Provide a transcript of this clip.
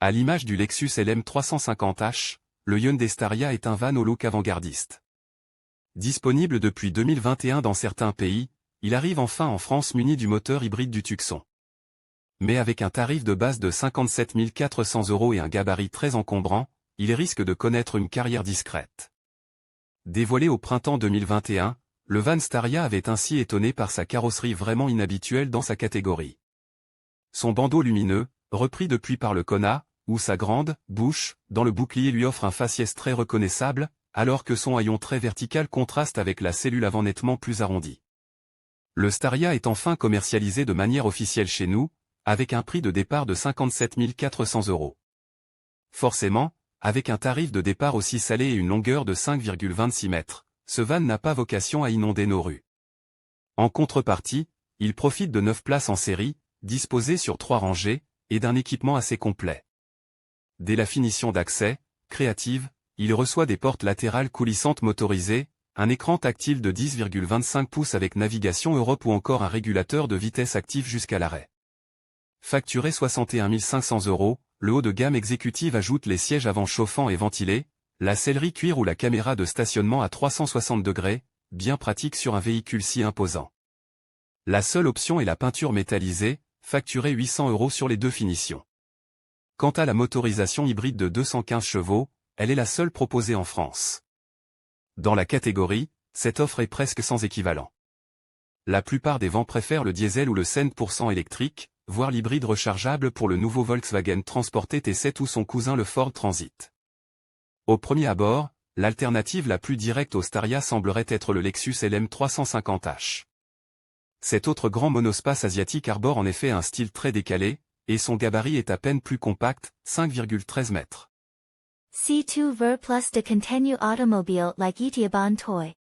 À l'image du Lexus LM 350h, le Hyundai Staria est un van au look avant-gardiste. Disponible depuis 2021 dans certains pays, il arrive enfin en France muni du moteur hybride du Tucson. Mais avec un tarif de base de 57 400 € et un gabarit très encombrant, il risque de connaître une carrière discrète. Dévoilé au printemps 2021, le van Staria avait ainsi étonné par sa carrosserie vraiment inhabituelle dans sa catégorie. Son bandeau lumineux, repris depuis par le Kona, ou sa grande bouche, dans le bouclier lui offre un faciès très reconnaissable, alors que son haillon très vertical contraste avec la cellule avant nettement plus arrondie. Le Staria est enfin commercialisé de manière officielle chez nous, avec un prix de départ de 57 400 €. Forcément, avec un tarif de départ aussi salé et une longueur de 5,26 mètres, ce van n'a pas vocation à inonder nos rues. En contrepartie, il profite de 9 places en série, disposées sur 3 rangées, et d'un équipement assez complet. Dès la finition d'accès, créative, il reçoit des portes latérales coulissantes motorisées, un écran tactile de 10,25 pouces avec navigation Europe ou encore un régulateur de vitesse actif jusqu'à l'arrêt. Facturé 61 500 €, le haut de gamme exécutive ajoute les sièges avant chauffants et ventilés, la sellerie cuir ou la caméra de stationnement à 360 degrés, bien pratique sur un véhicule si imposant. La seule option est la peinture métallisée, facturée 800 € sur les deux finitions. Quant à la motorisation hybride de 215 chevaux, elle est la seule proposée en France. Dans la catégorie, cette offre est presque sans équivalent. La plupart des vents préfèrent le diesel ou le 100% électrique, voire l'hybride rechargeable pour le nouveau Volkswagen Transporter T7 ou son cousin le Ford Transit. Au premier abord, l'alternative la plus directe au Staria semblerait être le Lexus LM 350h. Cet autre grand monospace asiatique arbore en effet un style très décalé, et son gabarit est à peine plus compact, 5,13 mètres. C2 Ver Plus de Continue Automobile like Itiaban Toy.